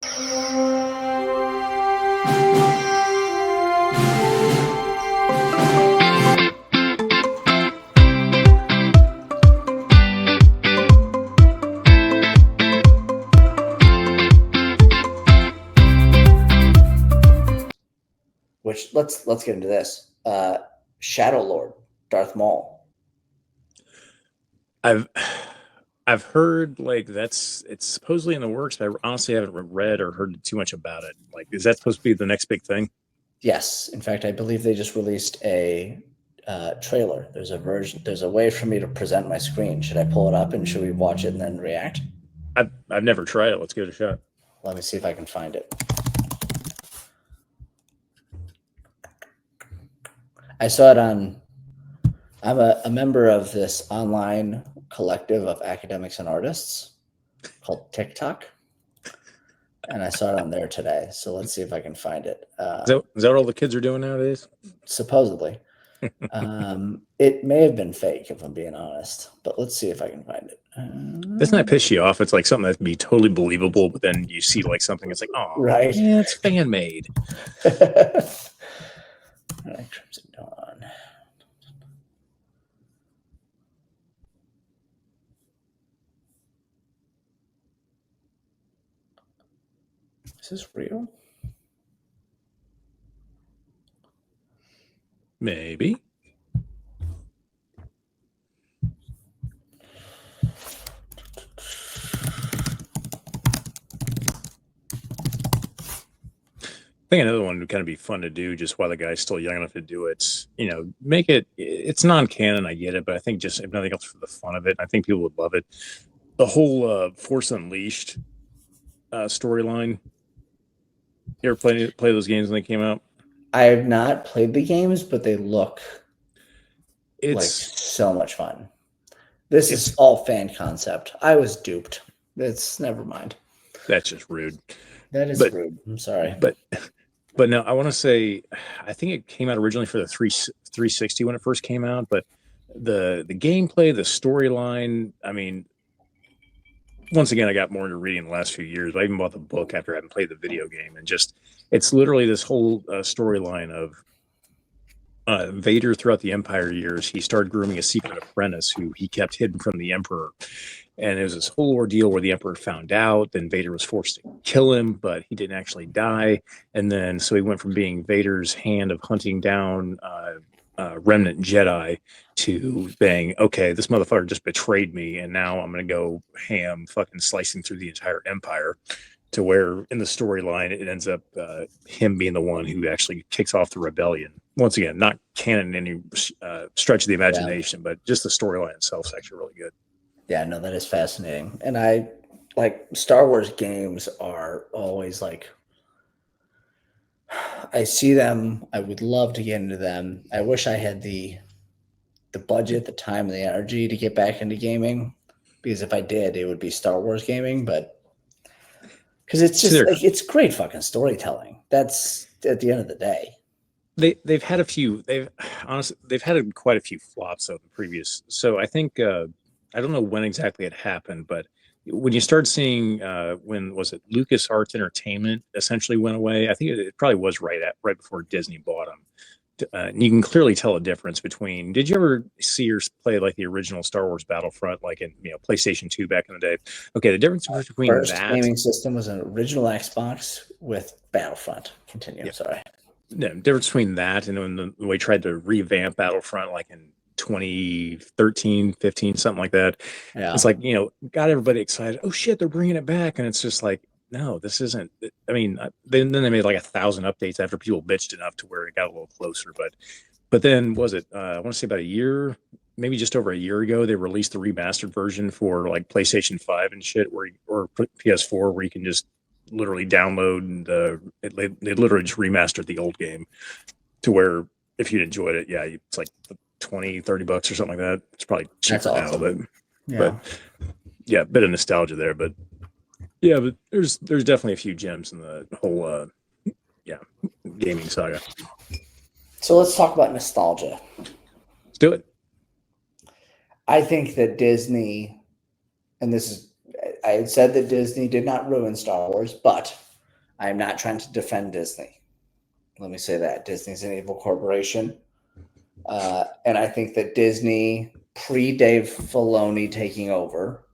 Which let's get into this. Shadow Lord, Darth Maul. I've heard like it's supposedly in the works, but I honestly haven't read or heard too much about it. Like, is that supposed to be the next big thing? Yes, in fact, I believe they just released a trailer. There's a version. There's a way for me to present my screen. Should I pull it up and should we watch it and then react? I've never tried it. Let's give it a shot. Let me see if I can find it. I saw it on. I'm a member of this online collective of academics and artists called TikTok, and I saw it on there today. So let's see if I can find it. Is that what all the kids are doing nowadays? Supposedly. It may have been fake, if I'm being honest, but let's see if I can find it. Doesn't that piss you off? It's like something that'd be totally believable, but then you see like something that's like, oh, right, yeah, it's fan made. All right, Crimson Dawn. Is this real? Maybe. I think another one would kind of be fun to do just while the guy's still young enough to do it. You know, make it's non-canon, I get it, but I think just if nothing else for the fun of it, I think people would love it. The whole Force Unleashed storyline. You ever play those games when they came out? I have not played the games, but they look It's like so much fun. This is all fan concept. I was duped. It's never mind. That's just rude. That is rude. I'm sorry. But no, I want to say, I think it came out originally for the 360 when it first came out, but the gameplay, the storyline, I mean, once again, I got more into reading the last few years. I even bought the book after having played the video game, and just it's literally this whole storyline of Vader throughout the Empire years. He started grooming a secret apprentice who he kept hidden from the Emperor. And it was this whole ordeal where the Emperor found out, then Vader was forced to kill him, but he didn't actually die. And then so he went from being Vader's hand of hunting down remnant Jedi to being, okay, this motherfucker just betrayed me, and now I'm going to go ham fucking slicing through the entire Empire, to where in the storyline it ends up him being the one who actually kicks off the rebellion. Once again, not canon in any stretch of the imagination, but just the storyline itself is actually really good. Yeah, no, that is fascinating. And I like Star Wars games are always like, I see them. I would love to get into them. I wish I had the budget, the time, and the energy to get back into gaming, because if I did, it would be Star Wars gaming. But because it's just like, it's great fucking storytelling. That's at the end of the day. They've had a few. They've had quite a few flops of the previous. So I think I don't know when exactly it happened, but when you start seeing when was it LucasArts Entertainment essentially went away, I think it probably was right before Disney bought them. And you can clearly tell a difference between. Did you ever see or play like the original Star Wars Battlefront, like in PlayStation 2 back in the day? Okay, the difference between first that gaming system was an original Xbox with Battlefront. Continue. Yep. Sorry. The difference between that and when we tried to revamp Battlefront, like in 2013, 15, something like that. Yeah. It's like, got everybody excited. Oh shit, they're bringing it back. And it's just like, no, this isn't. I mean, then they made like 1,000 updates after people bitched enough to where it got a little closer. But then was it, I want to say about a year, maybe just over a year ago, they released the remastered version for like PlayStation 5 and shit, or PS4, where you can just literally download and they literally just remastered the old game to where if you'd enjoyed it, yeah, it's like $20-$30 or something like that. It's probably cheaper now, but yeah, a bit of nostalgia there. But yeah, but there's definitely a few gems in the whole gaming saga. So let's talk about nostalgia. Let's do it. I think that Disney, and I had said that Disney did not ruin Star Wars, but I'm not trying to defend Disney. Let me say that Disney's an evil corporation. And I think that Disney, pre-Dave Filoni taking over,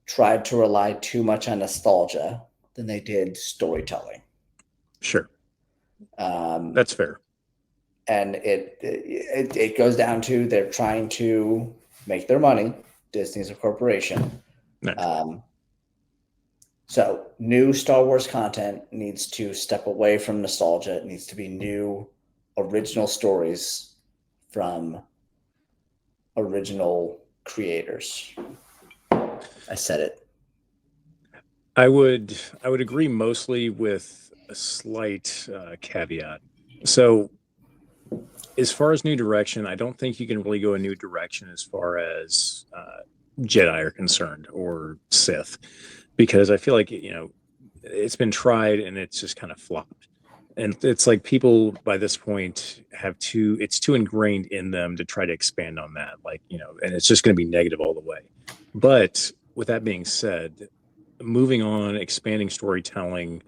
tried to rely too much on nostalgia than they did storytelling. Sure. That's fair. And it goes down to they're trying to make their money. Disney's a corporation. Naturally. So new Star Wars content needs to step away from nostalgia. It needs to be new, original stories from original creators. I said it. I would agree mostly with a slight caveat. So as far as new direction, I don't think you can really go a new direction as far as Jedi are concerned or Sith, because I feel like, it's been tried and it's just kind of flopped. And it's like people by this point it's too ingrained in them to try to expand on that. And it's just going to be negative all the way. But with that being said, moving on, expanding storytelling,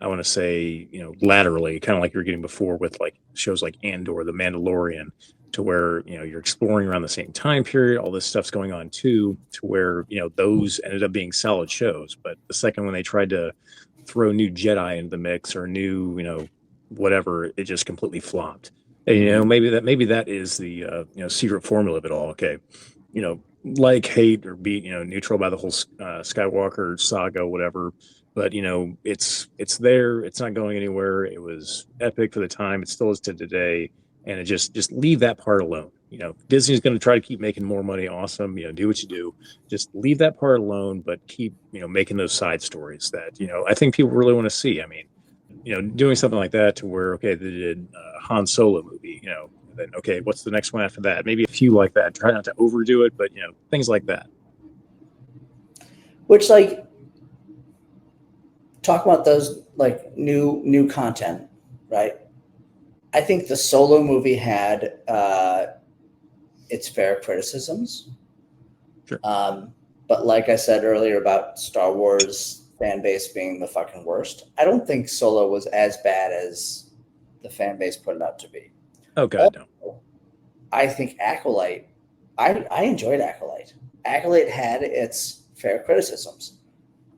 I want to say, laterally, kind of like you were getting before with like shows like Andor, The Mandalorian, to where, you're exploring around the same time period, all this stuff's going on too, to where, those ended up being solid shows. But the second when they tried to throw new Jedi into the mix or new, whatever, it just completely flopped. And, maybe that is the, secret formula of it all. Okay. Like, hate, or be, neutral by the whole Skywalker saga, whatever. But it's there. It's not going anywhere. It was epic for the time. It still is to today. And it just leave that part alone. Disney's going to try to keep making more money. Awesome. Do what you do. Just leave that part alone, but keep making those side stories that I think people really want to see. I mean, doing something like that to where they did a Han Solo movie. Then what's the next one after that? Maybe a few like that. Try not to overdo it, but things like that. Which, like, talk about those like new content, right? I think the Solo movie had its fair criticisms. Sure. But like I said earlier about Star Wars fan base being the fucking worst, I don't think Solo was as bad as the fan base put it out to be. Oh God, no. I think Acolyte, I enjoyed Acolyte. Acolyte had its fair criticisms.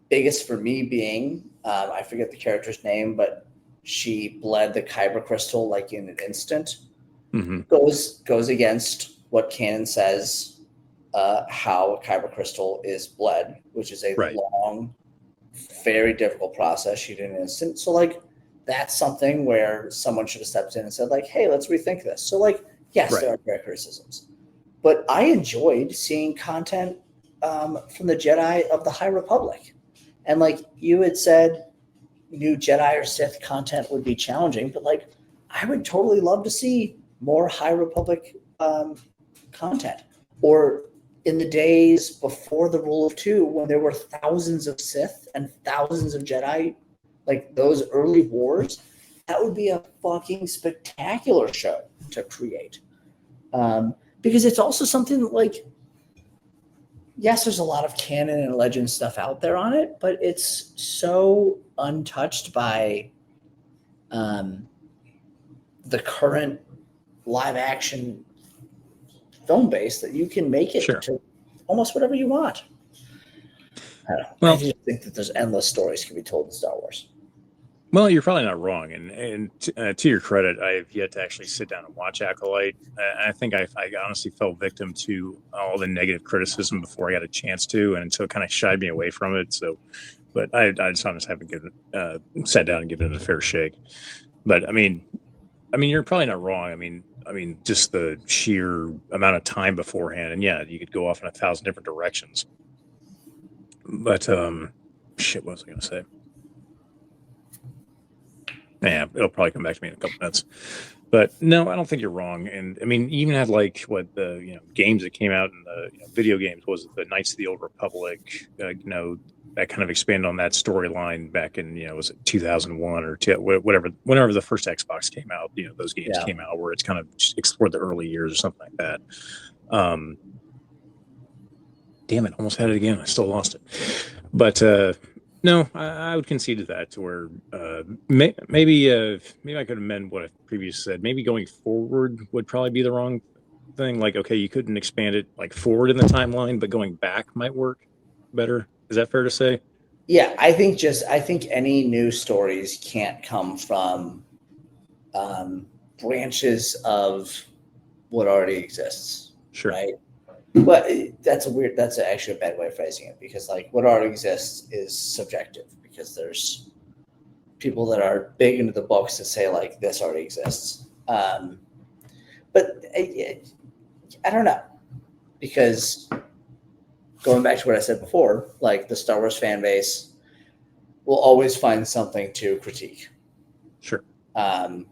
Biggest for me being, I forget the character's name, but she bled the kyber crystal like in an instant. Mm-hmm. Goes against what canon says how a kyber crystal is bled, which is a long, very difficult process. She did an instant. So like that's something where someone should have stepped in and said like, hey, let's rethink this. So like, yes, there are fair criticisms, but I enjoyed seeing content from the Jedi of the High Republic. And like you had said, new Jedi or Sith content would be challenging, but like I would totally love to see more High Republic content. Or in the days before the Rule of Two, when there were thousands of Sith and thousands of Jedi, like those early wars, that would be a fucking spectacular show to create. Because it's also something that, like, yes, there's a lot of canon and legend stuff out there on it, but it's so untouched by the current live action film base that you can make it to almost whatever you want. I don't know. Well, I just think that there's endless stories can be told in Star Wars. Well, you're probably not wrong, and to your credit, I have yet to actually sit down and watch Acolyte. I think I honestly fell victim to all the negative criticism before I got a chance to, and so it kind of shied me away from it. So, but I just honestly haven't sat down and given it a fair shake. But I mean, you're probably not wrong. I mean, just the sheer amount of time beforehand, and yeah, you could go off in 1,000 different directions. But shit, what was I going to say? Yeah, it'll probably come back to me in a couple minutes. But no, I don't think you're wrong. And I mean, you even had like what the games that came out in the video games, was it the Knights of the Old Republic? That kind of expanded on that storyline back in was it 2001 or whenever the first Xbox came out? Those games came out where it's kind of explored the early years or something like that. Damn it, almost had it again. I still lost it. But No, I would concede to that. To where maybe I could amend what I previously said. Maybe going forward would probably be the wrong thing. Like, okay, you couldn't expand it like forward in the timeline, but going back might work better. Is that fair to say? Yeah, I think any new stories can't come from branches of what already exists, Sure. right? But that's actually a bad way of phrasing it, because like what already exists is subjective, because there's people that are big into the books that say like this already exists. But I don't know, because going back to what I said before, like the Star Wars fan base will always find something to critique. Sure. Um,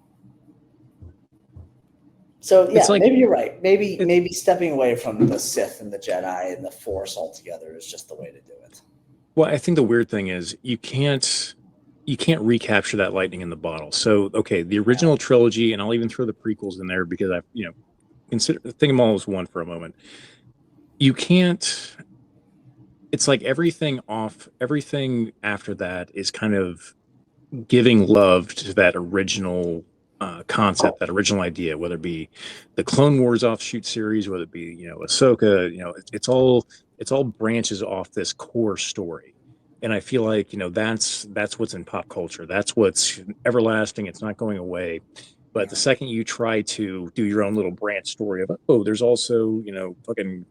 so yeah, It's like maybe you're right. Maybe stepping away from the Sith and the Jedi and the Force altogether is just the way to do it. well, I think the weird thing is you can't recapture that lightning in the bottle. So okay, the original trilogy, and I'll even throw the prequels in there because I consider think them all as one for a moment. You can't. It's like everything after that is kind of giving love to that original concept, that original idea, whether it be the Clone Wars offshoot series, whether it be Ahsoka. It's all branches off this core story, and I feel like that's what's in pop culture. That's what's everlasting. It's not going away. But the second you try to do your own little branch story of, oh, there's also fucking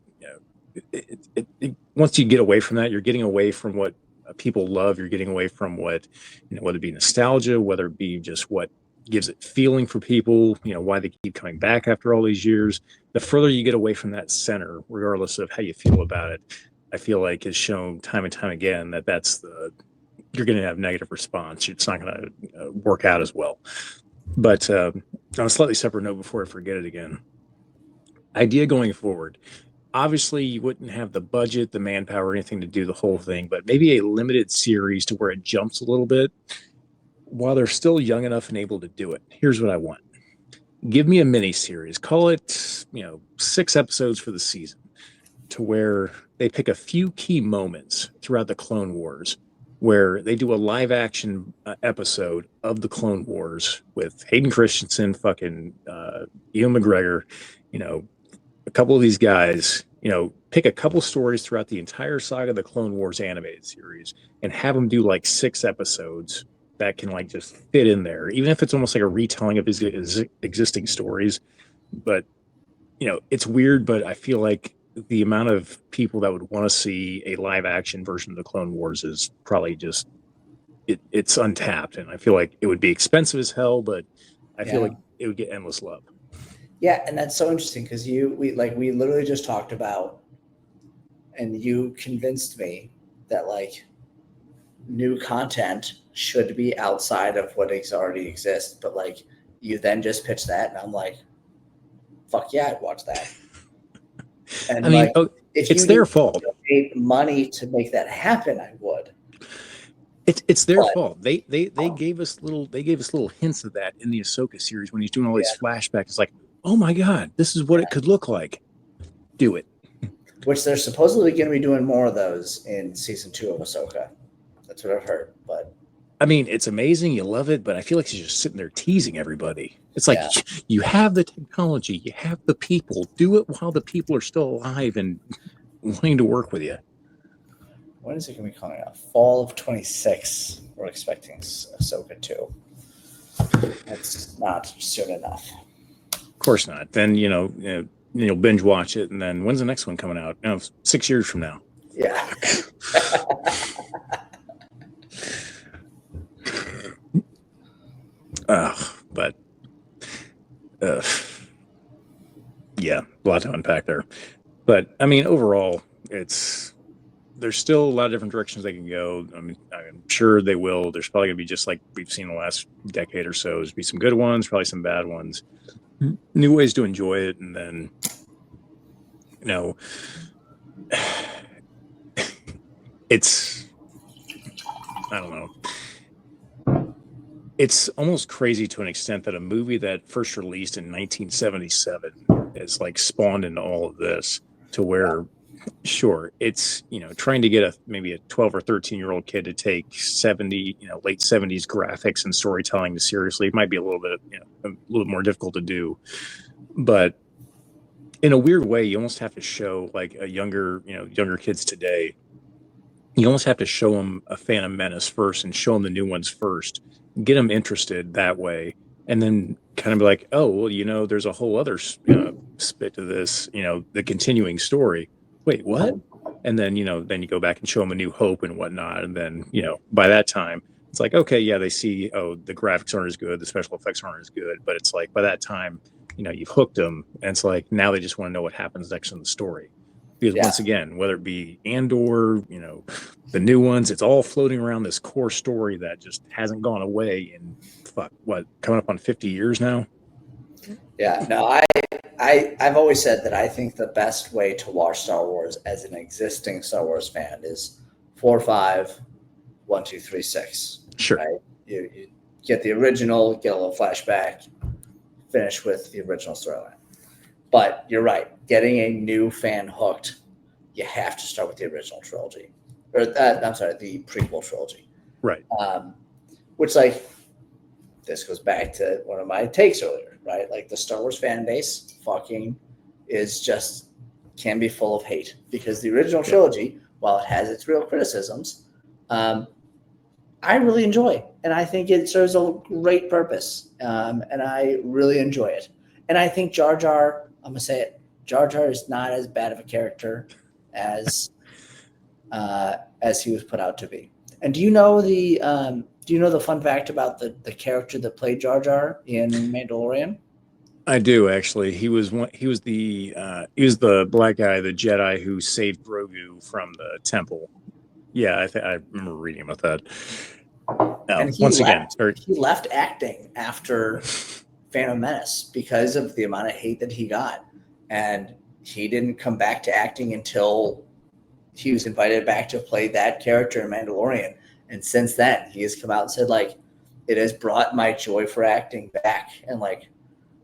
once you get away from that, you're getting away from what people love. You're getting away from what, whether it be nostalgia, whether it be just what gives it feeling for people, why they keep coming back after all these years. The further you get away from that center, regardless of how you feel about it, I feel like is shown time and time again that you're going to have negative response. It's not going to work out as well. But on a slightly separate note, before I forget it again, idea going forward, obviously you wouldn't have the budget, the manpower, or anything to do the whole thing, but maybe a limited series to where it jumps a little bit while they're still young enough and able to do it. Here's what I want. Give me a mini series. Call it, 6 episodes for the season, to where they pick a few key moments throughout the Clone Wars where they do a live action episode of the Clone Wars with Hayden Christensen, fucking Ewan McGregor, a couple of these guys, pick a couple stories throughout the entire saga of the Clone Wars animated series and have them do like 6 episodes that can like just fit in there, even if it's almost like a retelling of his existing stories. But it's weird, but I feel like the amount of people that would want to see a live action version of the Clone Wars is probably just it's untapped, and I feel like it would be expensive as hell, but I feel like it would get endless love. Yeah, and that's so interesting because we literally just talked about, and you convinced me that like new content should be outside of what already exists, but like you then just pitched that, and I'm like, fuck yeah, I'd watch that. And I mean, if it's their fault. Donate money to make that happen, I would. It's their fault. They gave us little hints of that in the Ahsoka series when he's doing all these flashbacks. It's like, oh my god, this is what it could look like. Do it. Which they're supposedly going to be doing more of those in season 2 of Ahsoka. That's what I've heard. But I mean, it's amazing. You love it, but I feel like she's just sitting there teasing everybody. It's like you have the technology, you have the people. Do it while the people are still alive and wanting to work with you. When is it going to be coming out? Fall of 26. We're expecting Ahsoka 2. That's not soon enough. Of course not. Then you'll binge watch it, and then when's the next one coming out? 6 years from now. Yeah. But yeah, a lot to unpack there. But I mean, overall, there's still a lot of different directions they can go. I mean, I'm sure they will. There's probably gonna be, just like we've seen the last decade or so, there's be some good ones, probably some bad ones, new ways to enjoy it, and then it's, I don't know. It's almost crazy to an extent that a movie that first released in 1977 has like spawned into all of this, to where sure, it's, trying to get maybe a 12 or 13-year-old kid to take late 70s graphics and storytelling seriously. It might be a little bit, a little more difficult to do, but in a weird way, you almost have to show like younger kids today. You almost have to show them a Phantom Menace first and show them the new ones first, get them interested that way, and then kind of be like, oh, well, there's a whole other spit to this, the continuing story. Wait, what? And then, then you go back and show them A New Hope and whatnot. And then, by that time, it's like, okay, yeah, they see, oh, the graphics aren't as good, the special effects aren't as good. But it's like, by that time, you've hooked them. And it's like, now they just want to know what happens next in the story. Because once again, whether it be Andor, the new ones, it's all floating around this core story that just hasn't gone away in coming up on 50 years now. Yeah, no, I've always said that I think the best way to watch Star Wars as an existing Star Wars fan is 4, 5, 1, 2, 3, 6. Sure. Right? You get the original, get a little flashback, finish with the original storyline. But you're right. Getting a new fan hooked, you have to start with the original trilogy. Or, the prequel trilogy. Right. Which, this goes back to one of my takes earlier, right? Like, the Star Wars fan base can be full of hate. Because the original trilogy, while it has its real criticisms, I really enjoy. And I think it serves a great purpose. And I really enjoy it. And I think Jar Jar, I'm going to say it, Jar Jar is not as bad of a character as he was put out to be. And do you know the fun fact about the character that played Jar Jar in Mandalorian? I do, actually. He was the black guy, the Jedi who saved Grogu from the temple. Yeah, I remember reading about that. And he left acting after Phantom Menace because of the amount of hate that he got, and he didn't come back to acting until he was invited back to play that character in Mandalorian. And since then, he has come out and said, it has brought my joy for acting back. And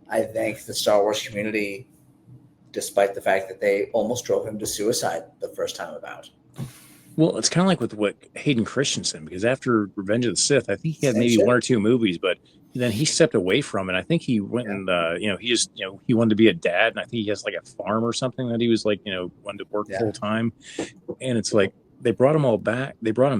I thank the Star Wars community, despite the fact that they almost drove him to suicide the first time about. Well, it's kind of like with what Hayden Christensen, because after Revenge of the Sith, I think he had maybe 1 or 2 movies, but then he stepped away from it. I think he went and, he wanted to be a dad. And I think he has a farm or something that he was wanted to work full time. And it's like, they brought him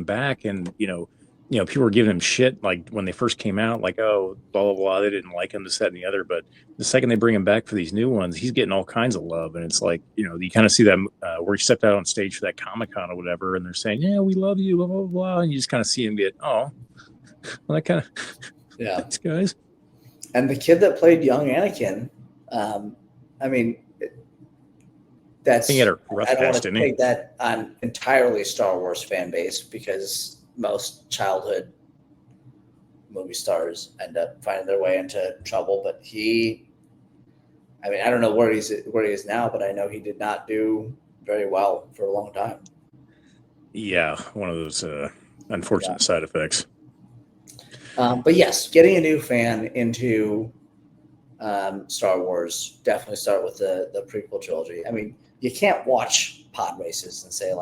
back and, people were giving him shit when they first came out, oh, blah, blah, blah. They didn't like him, this, that, and the other. But the second they bring him back for these new ones, he's getting all kinds of love. And it's you kind of see that where he stepped out on stage for that Comic-Con or whatever. And they're saying, yeah, we love you, blah, blah, blah. And you just kind of see him get, oh, well, that kind of, thanks, guys. And the kid that played young Anakin, that's, he had a rough I don't want past, to didn't he? take that on entirely Star Wars fan base, because most childhood movie stars end up finding their way into trouble. But I don't know where he is now, but I know he did not do very well for a long time. Yeah, one of those unfortunate side effects. But yes, getting a new fan into Star Wars, definitely start with the prequel trilogy. You can't watch pod races and say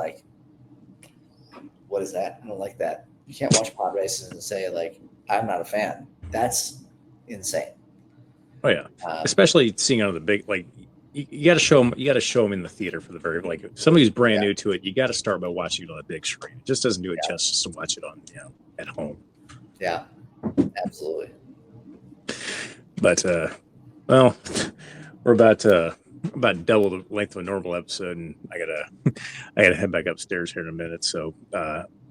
what is that? I don't like that. You can't watch pod races and say I'm not a fan. That's insane. Oh yeah, especially seeing on the big you got to show them. You got to show them in the theater for the very somebody who's brand new to it. You got to start by watching it on the big screen. It just doesn't do it justice to watch it on at home. Yeah, absolutely. But we're about double the length of a normal episode, and I gotta head back upstairs here in a minute. So,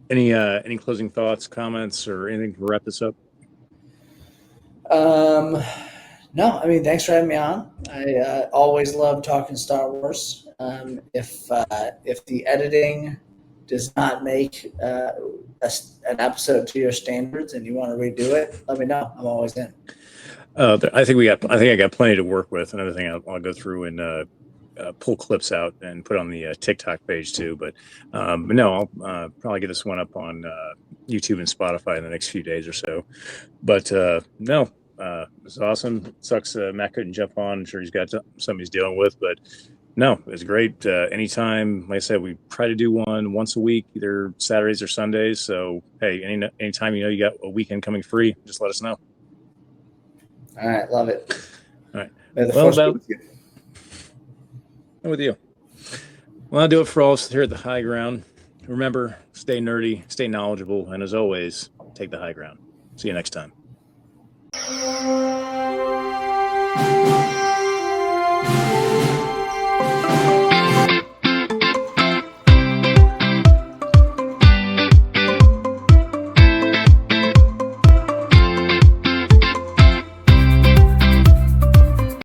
any closing thoughts, comments, or anything to wrap this up? No, thanks for having me on. I always love talking Star Wars. If the editing does not make an episode to your standards and you want to redo it, let me know. I'm always in. I think I got plenty to work with. Another thing I'll go through and pull clips out and put on the TikTok page too. But no, I'll probably get this one up on YouTube and Spotify in the next few days or so. But no, it's awesome. It sucks Matt couldn't jump on. I'm sure he's got something he's dealing with, but No, it's great. Anytime, like I said, we try to do one once a week, either Saturdays or Sundays. So, hey, anytime you got a weekend coming free, just let us know. All right, love it. All right. May the Well, force be with you. I'm with you. Well, I'll do it for all of us here at the High Ground. Remember, stay nerdy, stay knowledgeable, and as always, take the high ground. See you next time.